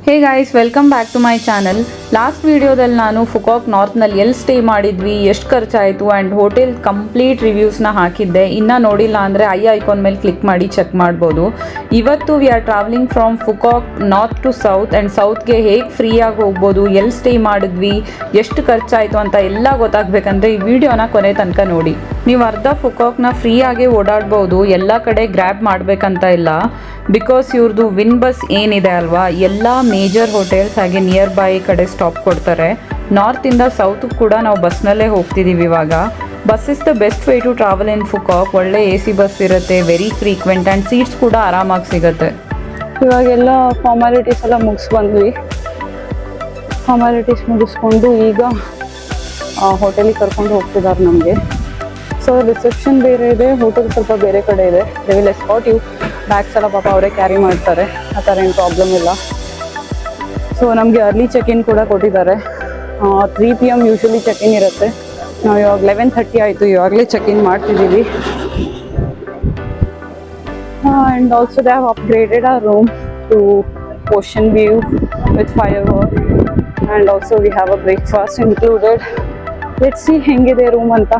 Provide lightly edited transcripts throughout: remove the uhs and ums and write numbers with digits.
Hey guys, welcome back to my channel. Last ವೀಡಿಯೋದಲ್ಲಿ ನಾನು ಫುಕಾಕ್ ನಾರ್ತ್ನಲ್ಲಿ ಎಲ್ಲಿ ಸ್ಟೇ ಮಾಡಿದ್ವಿ, ಎಷ್ಟು ಖರ್ಚಾಯಿತು ಆ್ಯಂಡ್ ಹೋಟೆಲ್ ಕಂಪ್ಲೀಟ್ ರಿವ್ಯೂಸ್ನ ಹಾಕಿದ್ದೆ. ಇನ್ನೂ ನೋಡಿಲ್ಲ ಅಂದರೆ ಐಕಾನ್ ಮೇಲೆ ಕ್ಲಿಕ್ ಮಾಡಿ ಚೆಕ್ ಮಾಡ್ಬೋದು. ಇವತ್ತು we are travelling from Phu Quoc north to south and ಸೌತ್ಗೆ ಹೇಗೆ ಫ್ರೀಯಾಗಿ ಹೋಗ್ಬೋದು, ಎಲ್ಲಿ ಸ್ಟೇ ಮಾಡಿದ್ವಿ, ಎಷ್ಟು ಖರ್ಚಾಯಿತು ಅಂತ ಎಲ್ಲ ಗೊತ್ತಾಗಬೇಕಂದ್ರೆ ಈ ವಿಡಿಯೋನ ಕೊನೆ ತನಕ ನೋಡಿ. ನೀವು ಅರ್ಧ ಫುಕಾಕ್ನ ಫ್ರೀಯಾಗಿ ಓಡಾಡ್ಬೋದು, ಎಲ್ಲ ಕಡೆ ಗ್ರ್ಯಾಬ್ ಮಾಡಬೇಕಂತ ಇಲ್ಲ. ಬಿಕಾಸ್ ಇವ್ರದ್ದು ವಿನ್ ಬಸ್ ಏನಿದೆ ಅಲ್ವಾ, ಎಲ್ಲ ಮೇಜರ್ ಹೋಟೆಲ್ಸ್ ಹಾಗೆ ನಿಯರ್ ಬೈ ಕಡೆ ಸ್ಟಾಪ್ ಕೊಡ್ತಾರೆ. ನಾರ್ತಿಂದ ಸೌತ್ ಕೂಡ ನಾವು ಬಸ್ನಲ್ಲೇ ಹೋಗ್ತಿದ್ದೀವಿ ಇವಾಗ. Bus is the best way to travel in Phu Quoc. ಒಳ್ಳೆ AC ಬಸ್ ಇರುತ್ತೆ, ವೆರಿ ಫ್ರೀಕ್ವೆಂಟ್ ಆ್ಯಂಡ್ ಸೀಟ್ಸ್ ಕೂಡ ಆರಾಮಾಗಿ ಸಿಗುತ್ತೆ. ಇವಾಗೆಲ್ಲ ಫಾರ್ಮಾಲಿಟೀಸ್ ಎಲ್ಲ ಮುಗಿಸ್ಬಂದ್ವಿ. ಫಾರ್ಮಾಲಿಟೀಸ್ ಮುಗಿಸ್ಕೊಂಡು ಈಗ ಹೋಟೆಲಿಗೆ ಕರ್ಕೊಂಡು ಹೋಗ್ತಿದ್ದಾರೆ ನಮಗೆ. ಸೊ ರಿಸೆಪ್ಷನ್ ಬೇರೆ ಇದೆ, ಹೋಟೆಲ್ ಸ್ವಲ್ಪ ಬೇರೆ ಕಡೆ ಇದೆ. They will escort you. Bags ಎಲ್ಲ ಪಾಪ ಅವರೇ ಕ್ಯಾರಿ ಮಾಡ್ತಾರೆ, ಆ ಥರ ಏನು ಪ್ರಾಬ್ಲಮ್ ಇಲ್ಲ. ಸೊ ನಮಗೆ ಅರ್ಲಿ ಚೆಕ್-ಇನ್ ಕೂಡ ಕೊಟ್ಟಿದ್ದಾರೆ. 3 PM ಯೂಶ್ವಲಿ ಚೆಕ್-ಇನ್ ಇರುತ್ತೆ. ನಾವು ಇವಾಗ 11:30 ಆಯಿತು, ಇವಾಗಲೇ ಚೆಕ್-ಇನ್ ಮಾಡ್ತಿದ್ದೀವಿ. And also they have upgraded our room to ocean view with firework and also we have a breakfast included. Let's see ಹೆಂಗಿದೆ ರೂಮ್ ಅಂತ.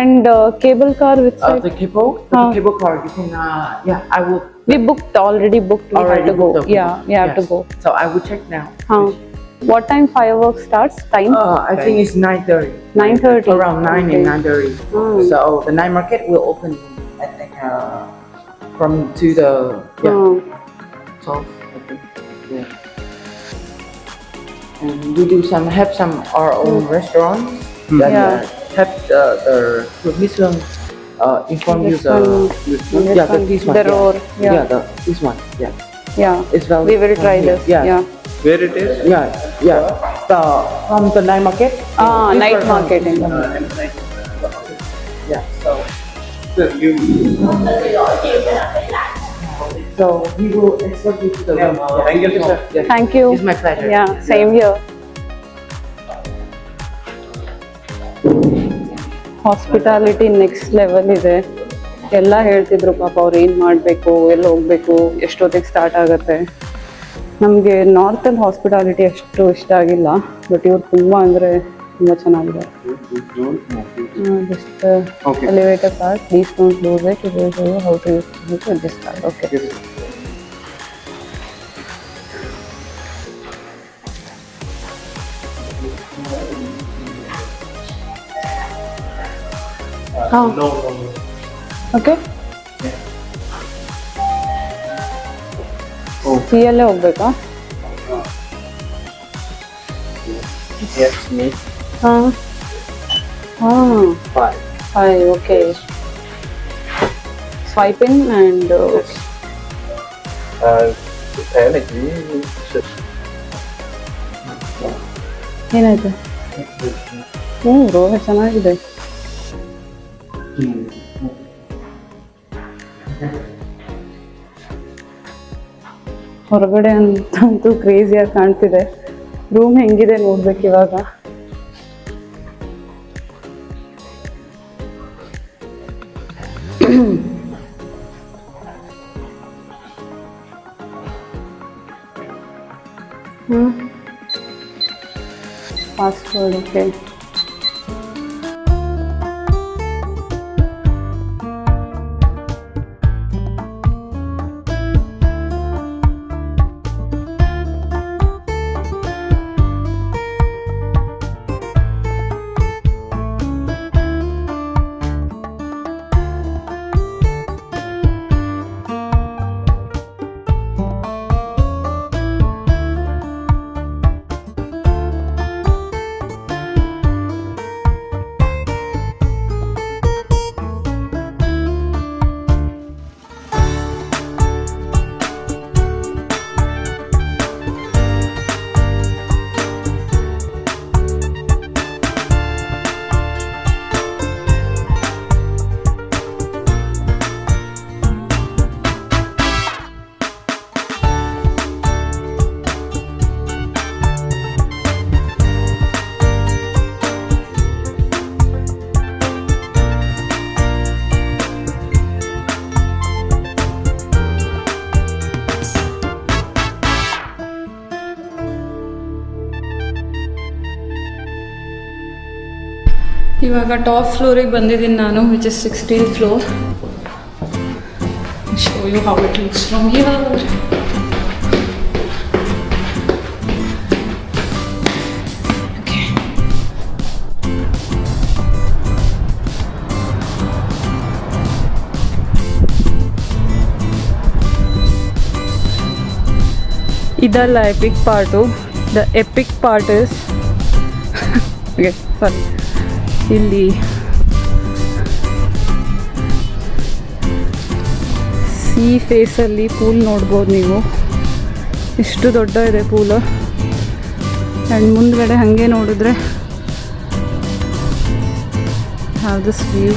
And cable car with the cable car you can I would. We already booked. We have to go. Yeah, we have to go. So I will check now. What time fireworks starts? Time? I think it's 9:30. 9:30. Around 9 and 9:30. So the night market will open I think from to the 12 I think. Yeah. And we do have some our own restaurants that have the Michelin inform you this one. This one. Yeah. It's valid. We will try this. Yeah. Where it is? Yeah. From the night market. Night marketing. Yeah. So we will escort you to the room. Thank you, sir. Yes. Thank you. It's my pleasure. Yeah, same here. Hospitality next level ಇದೆ. ಎಲ್ಲ ಹೇಳ್ತಿದ್ರು ಪಾಪ ಅವ್ರು ಏನು ಮಾಡಬೇಕು, ಎಲ್ಲಿ ಹೋಗಬೇಕು, ಎಷ್ಟೊತ್ತಿಗೆ ಸ್ಟಾರ್ಟ್ ಆಗುತ್ತೆ. ನಮಗೆ ನಾರ್ತಲ್ಲಿ ಹಾಸ್ಪಿಟಾಲಿಟಿ ಅಷ್ಟು ಇಷ್ಟ ಆಗಿಲ್ಲ, ಬಟ್ ಇವ್ರು ತುಂಬ ಅಂದರೆ ತುಂಬ ಚೆನ್ನಾಗಿದೆ. Just elevator card, please don't lose it, it will show you how to use this card. Okay. No. Okay. ಸಿಯಲ್ಲೇ ಹೋಗ್ಬೇಕಾ? Yes, me. ಹಾಂ 5. ಓಕೆ. ಸ್ವೈಪ್ ಇನ್ ಆ್ಯಂಡ್ ಏನಾಯ್ತು? ರೋಗ ಚೆನ್ನಾಗಿದೆ. ಹೊರಗಡೆ ಅಂತೂ ಕ್ರೇಜಿಯಾಗಿ ಕಾಣ್ತಿದೆ. ರೂಮ್ ಹೆಂಗಿದೆ ನೋಡ್ಬೇಕು ಇವಾಗ. ಪಾಸ್ವರ್ಡ್. ಓಕೆ. ಇವಾಗ ಟಾಪ್ ಫ್ಲೋರಿಗೆ ಬಂದಿದ್ದೀನಿ ನಾನು, which is 16th floor. Show you how it looks from here. ಇದಲ್ಲ epic part. The epic part is sorry, ಇಲ್ಲಿ ಸೀ ಫೇಸಲ್ಲಿ ಪೂಲ್ ನೋಡ್ಬೋದು ನೀವು. ಇಷ್ಟು ದೊಡ್ಡ ಇದೆ ಪೂಲ್. ಆ್ಯಂಡ್ ಮುಂದ್ಗಡೆ ಹಾಗೆ ನೋಡಿದ್ರೆ ಹ್ಯಾವ್ ದಿಸ್ ವ್ಯೂ.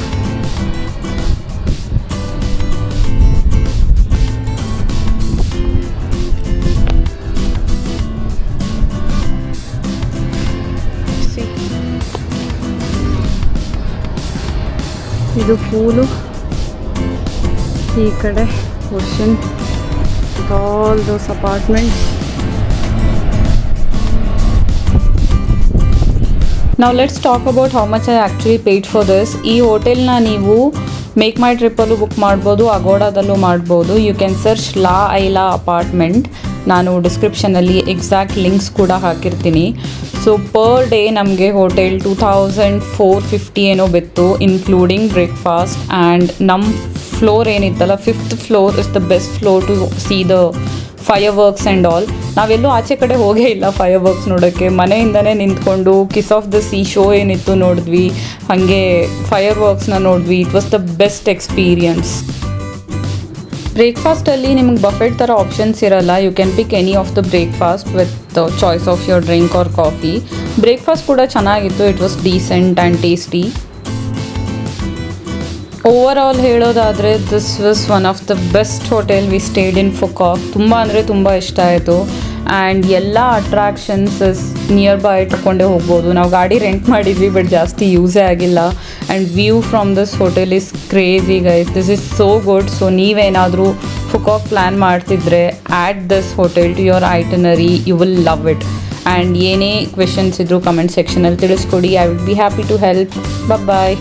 ಇದು ಪೂಲು, ಈ ಕಡೆ ಓಷನ್, ಆಲ್ ದೋಸ್ ಅಪಾರ್ಟ್ಮೆಂಟ್ಸ್. ನಾವು let's talk about how much I actually paid for this. ಈ ಹೋಟೆಲ್ನ ನೀವು ಮೇಕ್ ಮೈ ಟ್ರಿಪ್ಪಲ್ಲೂ ಬುಕ್ ಮಾಡ್ಬೋದು, ಅಗೋಡಾದಲ್ಲೂ ಮಾಡ್ಬೋದು. You can search La Isla apartment. ನಾನು ಡಿಸ್ಕ್ರಿಪ್ಷನಲ್ಲಿ ಎಕ್ಸಾಕ್ಟ್ ಲಿಂಕ್ಸ್ ಕೂಡ ಹಾಕಿರ್ತೀನಿ. ಸೊ ಪರ್ ಡೇ ನಮಗೆ ಹೋಟೆಲ್ 2450 ಏನೋ ಬಿತ್ತು, ಇನ್ಕ್ಲೂಡಿಂಗ್ ಬ್ರೇಕ್ಫಾಸ್ಟ್. ಆ್ಯಂಡ್ ನಮ್ಮ ಫ್ಲೋರ್ ಏನಿತ್ತಲ್ಲ, 5th floor is the best floor to see the fireworks and all. ನಾವೆಲ್ಲೂ ಆಚೆ ಕಡೆ ಹೋಗೇ ಇಲ್ಲ ಫೈರ್ ವರ್ಕ್ಸ್ ನೋಡೋಕ್ಕೆ. ಮನೆಯಿಂದನೇ ನಿಂತ್ಕೊಂಡು kiss of the sea show ಏನಿತ್ತು ನೋಡಿದ್ವಿ, ಹಾಗೆ ಫೈರ್ ವರ್ಕ್ಸ್ನ ನೋಡಿದ್ವಿ. It was the best experience. ಬ್ರೇಕ್ಫಾಸ್ಟಲ್ಲಿ ನಿಮ್ಗೆ ಬಫೆಟ್ ಥರ ಆಪ್ಷನ್ಸ್ ಇರಲ್ಲ. You can pick any of the breakfast with choice of your drink or coffee. Breakfast ಕೂಡ ಚೆನ್ನಾಗಿತ್ತು. It was decent and tasty. Overall ಹೇಳೋದಾದರೆ this was one of the best hotel we stayed in Phu Quoc. ತುಂಬ ಅಂದರೆ ತುಂಬ ಇಷ್ಟ ಆಯಿತು. And ಎಲ್ಲ attractions near by ಇಟ್ಕೊಂಡೇ ಹೋಗ್ಬೋದು. ನಾವು ಗಾಡಿ ರೆಂಟ್ ಮಾಡಿದ್ವಿ, ಬಟ್ ಜಾಸ್ತಿ ಯೂಸೇ ಆಗಿಲ್ಲ. And view from this hotel is crazy guys. This is so good. So ನೀವೇನಾದರೂ ಫುಕಾಕ್ ಪ್ಲ್ಯಾನ್ ಮಾಡ್ತಿದ್ರೆ add this hotel to your itinerary, you will love it. And ಏನೇ ಕ್ವೆಶನ್ಸ್ ಇದ್ದರೂ ಕಮೆಂಟ್ ಸೆಕ್ಷನಲ್ಲಿ ತಿಳಿಸ್ಕೊಡಿ. I will be happy to help. Bye.